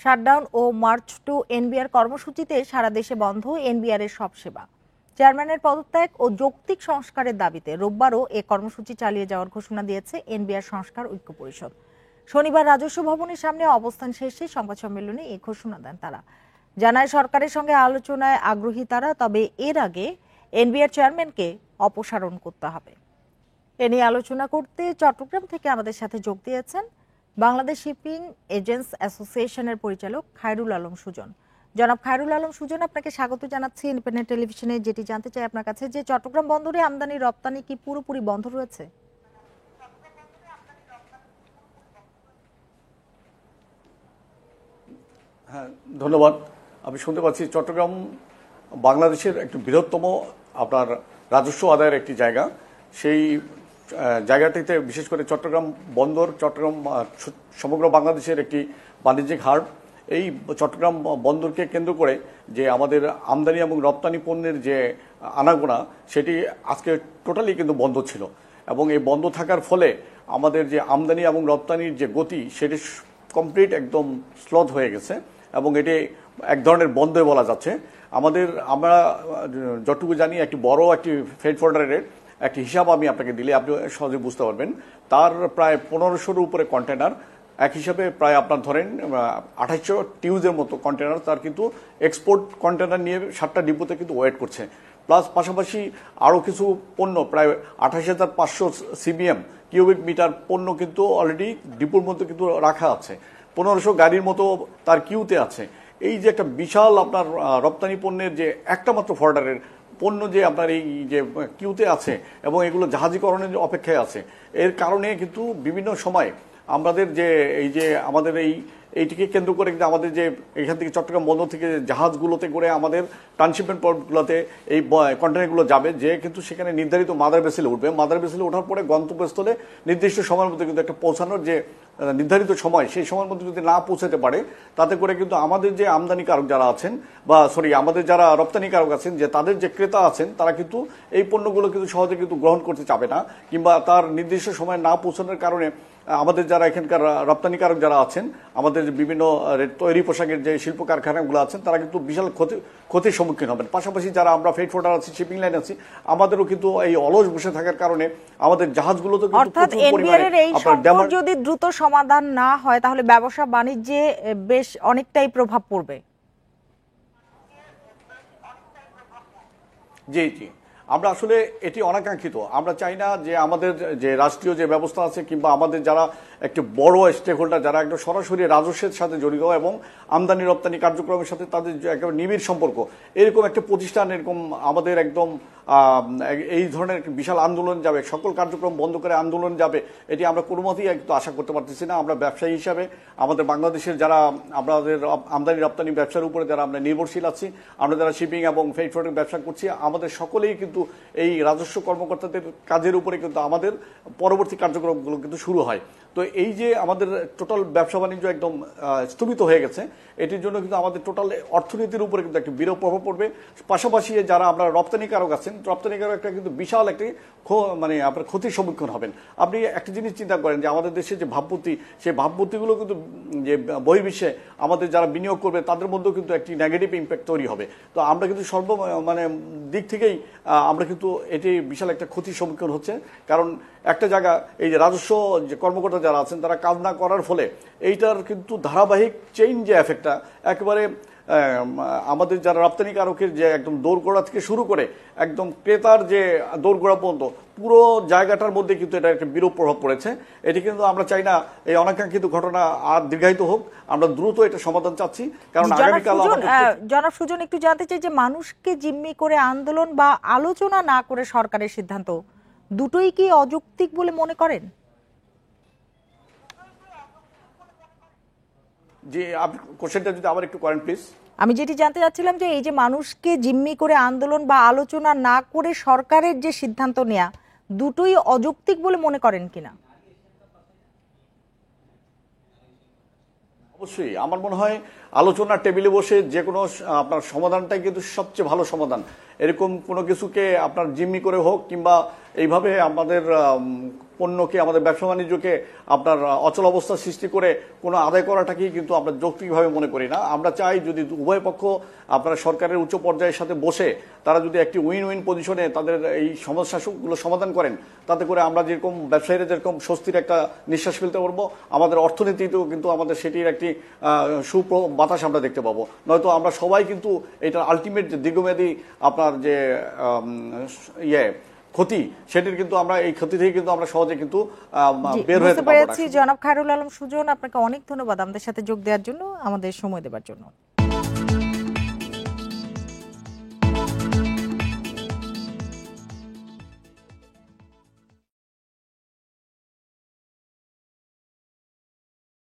Shutdown ও march to NBR কর্মসূচিতে সারা দেশে বন্ধ এনবিআর এর সব সেবা। চেয়ারম্যানের পদত্যাগ ও যৌক্তিক সংস্কারের দাবিতে রোববারও এ কর্মসূচি চালিয়ে যাওয়ার ঘোষণা দিয়েছে এনবিআর সংস্কার ঐক্য পরিষদ। শনিবার রাজস্ব ভবনের সামনে অবস্থান শেষে সংবাদ সম্মেলনে এই ঘোষণা দেন তারা। জানায় সরকারের সঙ্গে আলোচনায় আগ্রহী তারা, তবে এর আগে এনবিআর চেয়ারম্যানকে অপসারণ করতে হবে। এ নিয়ে আলোচনা করতে চট্টগ্রাম থেকে আমাদের সাথে যোগ দিয়েছেন বাংলাদেশ শিপিং এজেন্টস অ্যাসোসিয়েশনের পরিচালক খায়রুল আলম সুজন। জনাব খায়রুল আলম সুজন, আপনাকে স্বাগত জানাচ্ছি ইন্ডিপেন্ডেন্ট টেলিভিশনে। যেটি জানতে চাই আপনার কাছে, যে চট্টগ্রাম বন্দরে আমদানি রপ্তানি কি পুরোপুরি বন্ধ রয়েছে? হ্যাঁ, ধন্যবাদ। আমি শুনতে পাচ্ছি চট্টগ্রাম বাংলাদেশের একটি বৃহত্তম আপনার রাজস্ব আদায়ের একটি জায়গা। সেই জায়গাটিতে বিশেষ করে চট্টগ্রাম বন্দর, চট্টগ্রাম সমগ্র বাংলাদেশের একটি বাণিজ্যিক হাব। এই চট্টগ্রাম বন্দরকে কেন্দ্র করে যে আমাদের আমদানি এবং রপ্তানি পণ্যের যে আনাগোনা, সেটি আজকে টোটালি কিন্তু বন্ধ ছিল, এবং এই বন্ধ থাকার ফলে আমাদের যে আমদানি এবং রপ্তানির যে গতি, সেটি কমপ্লিট একদম স্লথ হয়ে গেছে, এবং এটি এক ধরনের বন্ধই বলা যাচ্ছে। আমরা যতটুকু জানি, একটি বড় একটি ফ্রেট ফরওয়ার্ডারের একটি হিসাব আমি আপনাকে দিলে আপনি সহজে বুঝতে পারবেন। তার প্রায় 1500-র উপরে কন্টেনার, এক হিসাবে প্রায় আপনার ধরেন 2800 টিউজের মতো কন্টেনার তার কিন্তু এক্সপোর্ট কন্টেনার নিয়ে 7টা ডিপোতে কিন্তু ওয়েট করছে। প্লাস পাশাপাশি আরও কিছু পণ্য, প্রায় 28,500 সিবিএম কিউবিক মিটার পণ্য কিন্তু অলরেডি ডিপোর মধ্যে কিন্তু রাখা আছে। 1500 গাড়ির মতো তার কিউতে আছে। এই যে একটা বিশাল আপনার রপ্তানি পণ্যের যে একটা মাত্র ফরওয়ার্ডারের পণ্য যে আপনার এই যে কিউতে আছে, এবং এগুলো জাহাজীকরণের অপেক্ষায় আছে, এর কারণে কিন্তু বিভিন্ন সময় আমাদের যে এই যে আমাদের এইটিকে কেন্দ্র করে কিন্তু আমাদের যে এখান থেকে চট্টগ্রাম বন্দর থেকে জাহাজগুলোতে করে আমাদের ট্রান্সশিপমেন্ট পোর্টগুলোতে এই কন্টেনারগুলো যাবে, যে কিন্তু সেখানে নির্ধারিত মাদার ভেসেলে উঠবে। মাদার ভেসেলে ওঠার পরে গন্তব্যস্থলে নির্দিষ্ট সময়ের মধ্যে কিন্তু একটা পৌঁছানোর যে নির্ধারিত সময়, সেই সময়ের মধ্যে যদি না পৌঁছাতে পারে, তাতে করে কিন্তু আমাদের যে আমদানিকারক যারা আছেন, আমাদের যারা রপ্তানিকারক আছেন, যে তাদের যে ক্রেতা আছেন, তারা কিন্তু এই পণ্যগুলো কিন্তু সহজে কিন্তু গ্রহণ করতে চাবে না, কিংবা তার নির্দিষ্ট সময় না পৌঁছানোর কারণে আমাদের যারা এখানকার রপ্তানিকারক যারা আছেন, আমাদের বিভিন্ন তৈরি পোশাকের যে শিল্প কারখানাগুলো আছেন, তারা কিন্তু বিশাল ক্ষতির সম্মুখীন হবেন। পাশাপাশি যারা আমরা ফ্রেট ফরওয়ার্ডার আছি, শিপিং লাইন আছি, আমাদেরও কিন্তু এই অলস বসে থাকার কারণে আমাদের জাহাজগুলোতে অর্থাৎ এনবিআর এই সংকট যদি দ্রুত সমাধান না হয়, তাহলে ব্যবসা বাণিজ্যে বেশ অনেকটাই প্রভাব পড়বে। জি জি, আমরা আসলে এটি অনাকাঙ্ক্ষিত। আমরা চাই না যে আমাদের যে রাষ্ট্রীয় যে ব্যবস্থা আছে, কিংবা আমাদের যারা একটি বড় স্টেক হোল্ডার, যারা একদম সরাসরি রাজস্বের সাথে জড়িত এবং আমদানি রপ্তানি কার্যক্রমের সাথে তাদের একেবারে নিবিড় সম্পর্ক, এরকম একটা প্রতিষ্ঠান, এরকম আমাদের একদম এই ধরনের বিশাল আন্দোলন যাবে, সকল কার্যক্রম বন্ধ করে আন্দোলন যাবে, এটি আমরা কোনো মতেই একটু আশা করতে পারতেছি না। আমরা ব্যবসায়ী হিসাবে আমাদের বাংলাদেশের যারা আমাদের আমদানি রপ্তানি ব্যবসার উপরে যারা আমরা নির্ভরশীল আছি, আমরা যারা শিপিং এবং ফ্রেট ফরওয়ার্ডিং ব্যবসা করছি, আমাদের সকলেই কিন্তু এই রাজস্ব কর্মকর্তাদের কাজের উপরে কিন্তু আমাদের পরবর্তী কার্যক্রমগুলো কিন্তু শুরু হয়। তো এই যে আমাদের টোটাল ব্যবসা বাণিজ্য একদম স্থগিত হয়ে গেছে, এটির জন্য কিন্তু আমাদের টোটাল অর্থনীতির উপরে কিন্তু একটা বিরূপ প্রভাব পড়বে। পাশাপাশি যারা আমরা রপ্তানিকারক আছেন, রপ্তানিকারক একটা কিন্তু বিশাল একটি আপনার ক্ষতির সম্মুখীন হবেন। আপনি একটা জিনিস চিন্তা করেন যে আমাদের দেশে যে ভাবমূর্তি, সেই ভাবমূর্তিগুলো কিন্তু যে বহির্বিশ্বে আমাদের যারা বিনিয়োগ করবে, তাদের মধ্যেও কিন্তু একটি নেগেটিভ ইম্প্যাক্ট তৈরি হবে। তো আমরা কিন্তু দিক থেকেই আমরা কিন্তু এটি বিশাল একটা ক্ষতির সম্মুখীন হচ্ছে। কারণ একটা জায়গা, এই যে রাজস্ব যে কর্মকর্তা যারা আছেন, তারা কাজ না করার ফলে এইটার কিন্তু ধারাবাহিক চেইন যে এফেক্টটা, একেবারে আমাদের যারা রপ্তানিকারকের যে একদম দোরগোড়া থেকে শুরু করে একদম ক্রেতার যে দোরগোড়া পর্যন্ত পুরো জায়গাটার মধ্যে কিন্তু এটা একটা বিরূপ প্রভাব পড়েছে। এটি কিন্তু আমরা চাই না এই অনাকাঙ্ক্ষিত ঘটনা আর দীর্ঘায়িত হোক। আমরা দ্রুত এটা সমাধান চাচ্ছি, কারণ আগামীকাল জনাব সুজন, একটু জানতে চাই যে মানুষকে জিম্মি করে আন্দোলন বা আলোচনা না করে সরকারের সিদ্ধান্ত, দুটোই কি অযৌক্তিক বলে মনে করেন? জি, আপনি কোশ্চেনটা যদি আবার একটু করেন প্লিজ। আমি যেটি জানতে চাচ্ছিলাম যে এই যে মানুষকে জিম্মি করে আন্দোলন বা আলোচনা না করে সরকারের যে সিদ্ধান্ত নেয়া, দুটোই অযৌক্তিক বলে মনে করেন কিনা? অবশ্যই আমার মনে হয় আলোচনার টেবিলে বসে যে কোনো আপনার সমাধানটাই কিন্তু সবচেয়ে ভালো সমাধান। এরকম কোনো কিছুকে আপনার জিম্মি করে হোক কিংবা এইভাবে আমাদের পণ্যকে, আমাদের ব্যবসা বাণিজ্যকে আপনার অচল অবস্থা সৃষ্টি করে কোনো আদায় করাটাকেই কিন্তু আমরা যৌক্তিকভাবে মনে করি না। আমরা চাই যদি উভয় পক্ষ আপনারা সরকারের উচ্চ পর্যায়ের সাথে বসে তারা যদি একটি উইন উইন পজিশনে তাদের এই সমস্যাগুলো সমাধান করেন, তাতে করে আমরা যেরকম ব্যবসায়ীরা যেরকম স্বস্তির একটা নিঃশ্বাস ফেলতে পারবো, আমাদের অর্থনীতিতেও কিন্তু আমাদের সেটির একটি বাতাস আমরা দেখতে পাবো। নয়তো আমরা সবাই কিন্তু এটা আলটিমেট যে দীর্ঘমেয়াদী আপনার যে ক্ষতি, সেটির কিন্তু আমরা এই ক্ষতি থেকে কিন্তু আমরা সহজে কিন্তু বের হয়ে যেতে পারবো না। জনাব খায়রুল আলম সুজন, আপনাকে অনেক ধন্যবাদ আমাদের সাথে যোগ দেওয়ার জন্য, আমাদের সময় দেওয়ার জন্য।